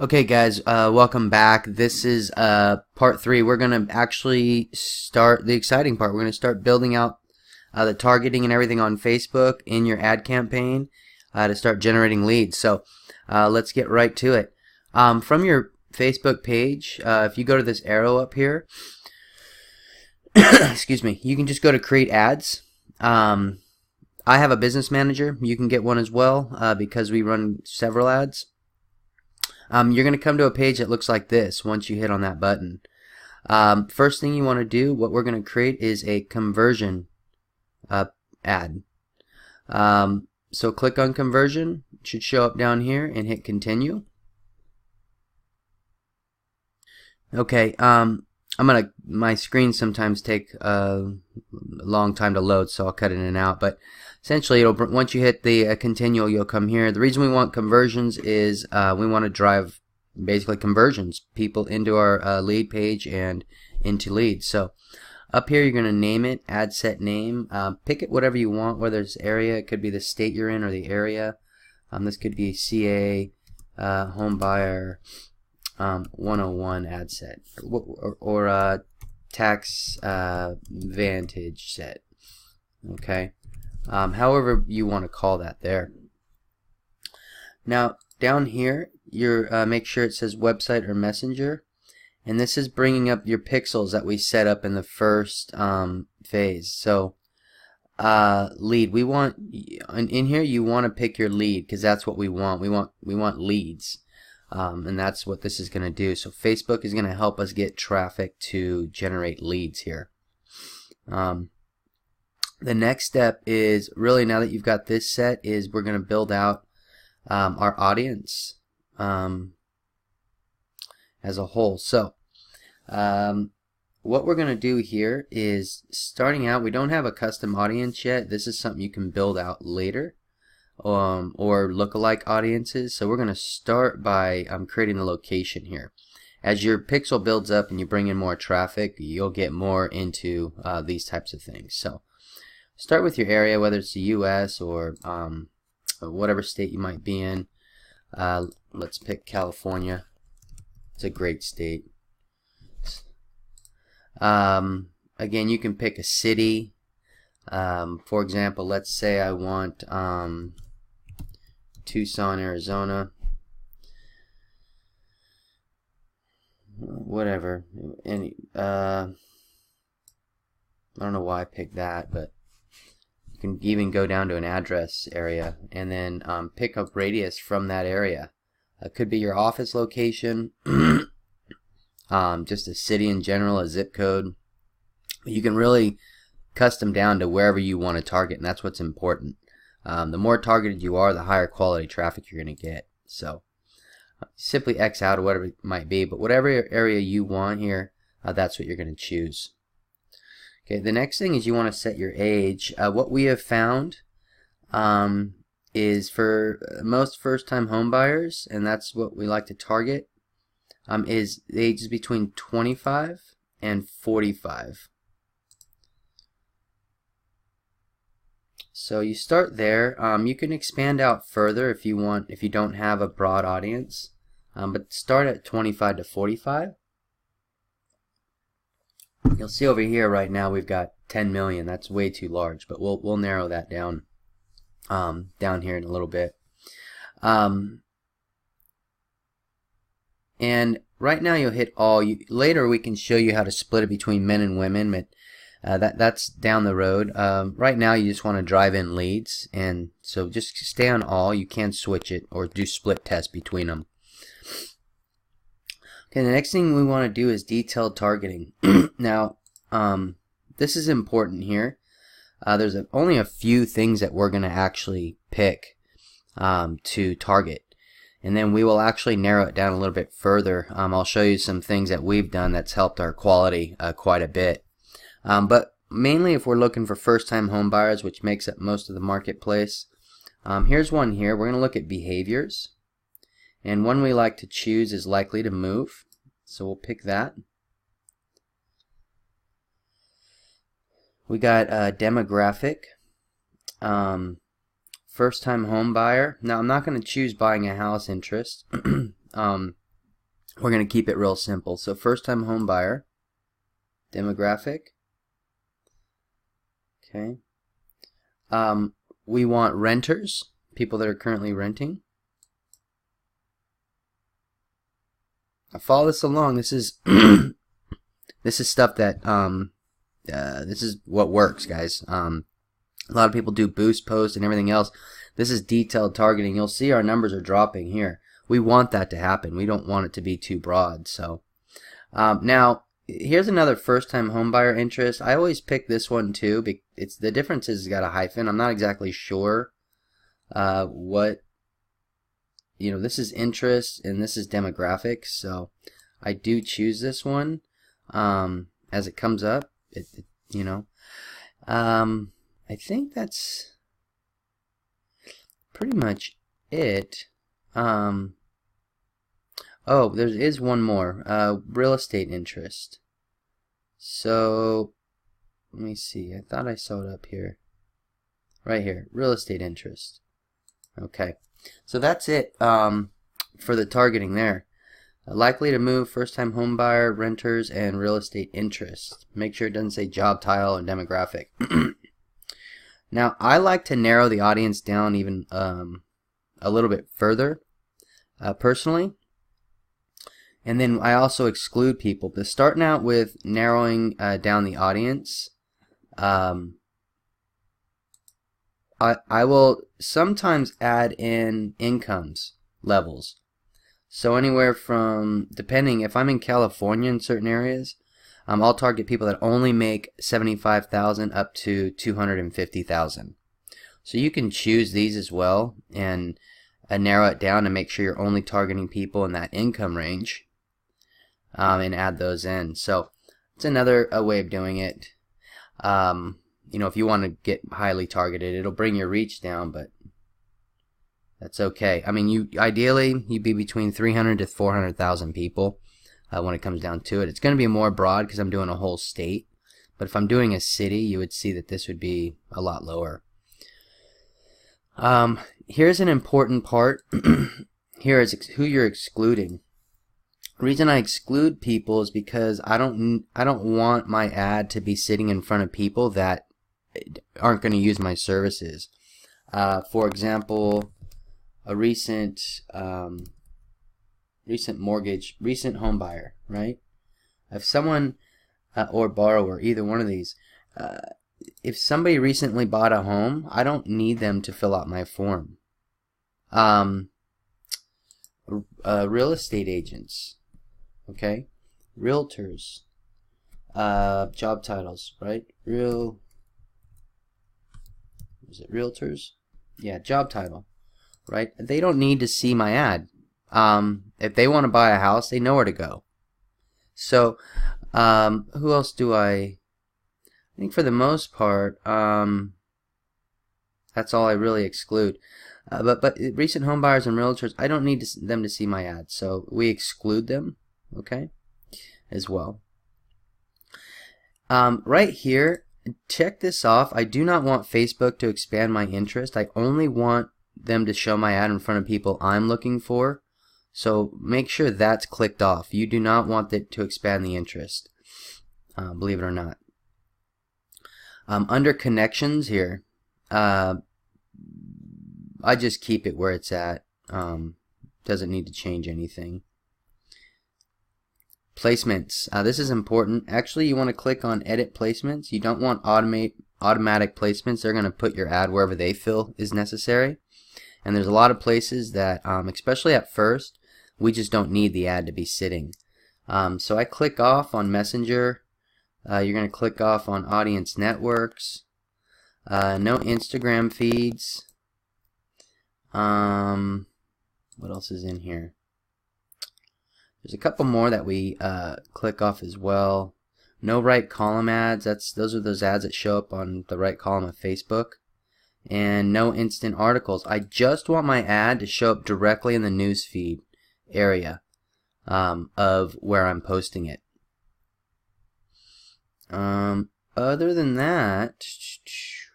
Okay guys, welcome back. This is part 3. We're going to actually start the exciting part. We're going to start building out the targeting and everything on Facebook in your ad campaign to start generating leads. So let's get right to it. From your Facebook page, if you go to this arrow up here, excuse me, you can just go to create ads. I have a business manager. You can get one as well because we run several ads. You're going to come to a page that looks like this once you hit on that button. First thing you want to do, what we're going to create is a conversion ad. So click on conversion. It should show up down here and hit continue. Okay, my screens sometimes take a long time to load, so I'll cut in and out, but essentially it'll, once you hit the continue, you'll come here. The reason we want conversions is we want to drive basically conversions, people into our lead page and into leads. So up here you're going to name it, ad set name, pick it whatever you want, whether it's area, it could be the state you're in or the area. This could be CA, home buyer, 101 ad set, or tax vantage set. Okay, however you want to call that there. Now down here, you're make sure it says website or messenger, and this is bringing up your pixels that we set up in the first phase. So lead, we want in here you want to pick your lead because that's what we want. We want leads. And that's what this is going to do. So Facebook is going to help us get traffic to generate leads here. The next step is really, now that you've got this set, is we're going to build out our audience as a whole. So what we're going to do here is, starting out, we don't have a custom audience yet. This is something you can build out later. Or lookalike audiences. So we're going to start by creating the location here. As your pixel builds up and you bring in more traffic, you'll get more into these types of things. So start with your area, whether it's the US or whatever state you might be in. Let's pick California. It's a great state. Again, you can pick a city. For example, let's say I want Tucson, Arizona, whatever. Any I don't know why I picked that, but you can even go down to an address area and then pick up radius from that area. It could be your office location, just a city in general, a zip code. You can really custom down to wherever you want to target, and that's what's important. The more targeted you are, the higher quality traffic you're going to get. So simply X out or whatever it might be, but whatever area you want here, that's what you're going to choose. Okay, the next thing is you want to set your age. What we have found is for most first-time home buyers, and that's what we like to target, is the ages between 25 and 45. So you start there. You can expand out further if you want, if you don't have a broad audience, but start at 25 to 45. You'll see over here right now we've got 10 million. That's way too large, but we'll narrow that down down here in a little bit. And right now you'll hit all. Later we can show you how to split it between men and women, but that's down the road. Right now you just want to drive in leads, and so just stay on all. You can switch it or do split tests between them. Okay, the next thing we want to do is detailed targeting. Now this is important here. There's only a few things that we're going to actually pick to target, and then we will actually narrow it down a little bit further. I'll show you some things that we've done that's helped our quality quite a bit. But mainly if we're looking for first-time home buyers, which makes up most of the marketplace, here's one here. We're going to look at behaviors, and one we like to choose is likely to move, so we'll pick that. We got demographic, first-time home buyer. Now I'm not going to choose buying a house interest. we're going to keep it real simple. So first time home buyer, demographic. Okay. We want renters, people that are currently renting. Now follow this along. This is this is stuff that this is what works, guys. A lot of people do boost posts and everything else. This is detailed targeting. You'll see our numbers are dropping here. We want that to happen. We don't want it to be too broad. So now here's another first-time homebuyer interest. I always pick this one too. It's the difference is it's got a hyphen. I'm not exactly sure what, this is interest and this is demographics. So I do choose this one as it comes up. I think that's pretty much it. Oh, there is one more. Real estate interest. So, let me see. I thought I saw it up here. Right here. Real estate interest. Okay. So that's it for the targeting there. Likely to move, first-time home buyer, renters, and real estate interest. Make sure it doesn't say job title and demographic. Now, I like to narrow the audience down even a little bit further, personally. And then I also exclude people. But starting out with narrowing down the audience, I will sometimes add in incomes levels. So anywhere from, depending, if I'm in California in certain areas, I'll target people that only make $75,000 up to $250,000. So you can choose these as well and narrow it down to make sure you're only targeting people in that income range and add those in. So it's another way of doing it. If you want to get highly targeted, it'll bring your reach down, but that's okay. I mean, ideally you'd be between 300 to 400,000 people when it comes down to it. It's going to be more broad because I'm doing a whole state. But if I'm doing a city, you would see that this would be a lot lower. Here's an important part. Here is who you're excluding. The reason I exclude people is because I don't want my ad to be sitting in front of people that aren't going to use my services. For example, a recent home buyer, right? If someone or borrower, either one of these, if somebody recently bought a home, I don't need them to fill out my form. Real estate agents, okay? Realtors, job titles, right? Realtors? Yeah, job title, right? They don't need to see my ad. If they want to buy a house, they know where to go. So, who else do I think for the most part, that's all I really exclude. But recent home buyers and realtors, I don't need them to see my ad, so we exclude them, okay, as well. Right here, check this off. I do not want Facebook to expand my interest. I only want them to show my ad in front of people I'm looking for. So make sure that's clicked off. You do not want it to expand the interest, believe it or not. Under connections here, I just keep it where it's at. Doesn't need to change anything. Placements. This is important. Actually, you want to click on edit placements. You don't want automatic placements. They're going to put your ad wherever they feel is necessary. And there's a lot of places that, especially at first, we just don't need the ad to be sitting. So I click off on Messenger. You're going to click off on audience networks. No Instagram feeds. What else is in here? There's a couple more that we click off as well. No right column ads. Those are those ads that show up on the right column of Facebook. And no instant articles. I just want my ad to show up directly in the newsfeed area of where I'm posting it. Other than that,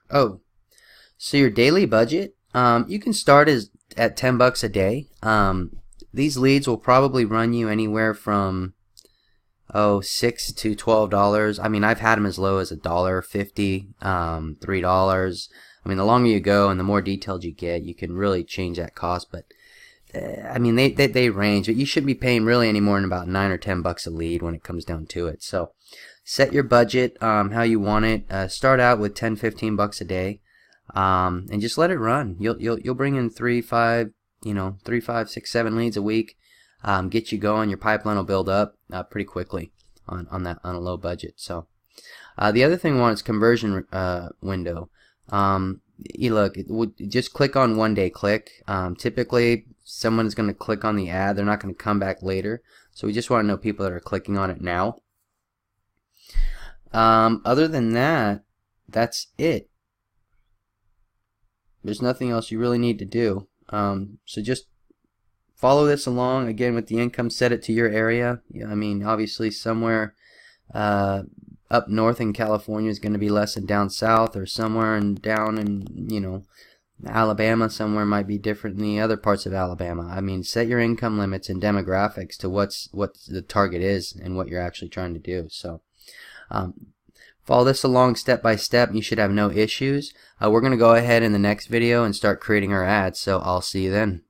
so your daily budget, you can start at $10 a day. these leads will probably run you anywhere from $6 to $12. I mean, I've had them as low as $1.50, $3. I mean, the longer you go and the more detailed you get, you can really change that cost. But I mean, they range. But you shouldn't be paying really any more than about $9 or $10 a lead when it comes down to it. So set your budget how you want it. Start out with $10, $15 a day, and just let it run. You'll bring in 3, 5, 6, 7 leads a week. Get you going. Your pipeline will build up pretty quickly on a low budget. So the other thing we want is conversion window. You look, just click on one day click. Typically someone is going to click on the ad. They're not going to come back later. So we just want to know people that are clicking on it now. Other than that, that's it. There's nothing else you really need to do. So just follow this along. Again, with the income, set it to your area. I mean, obviously somewhere up north in California is going to be less than down south, or somewhere and down in Alabama somewhere might be different than the other parts of Alabama. I mean, set your income limits and demographics to what the target is and what you're actually trying to do. So follow this along step by step. You should have no issues. We're going to go ahead in the next video and start creating our ads. So I'll see you then.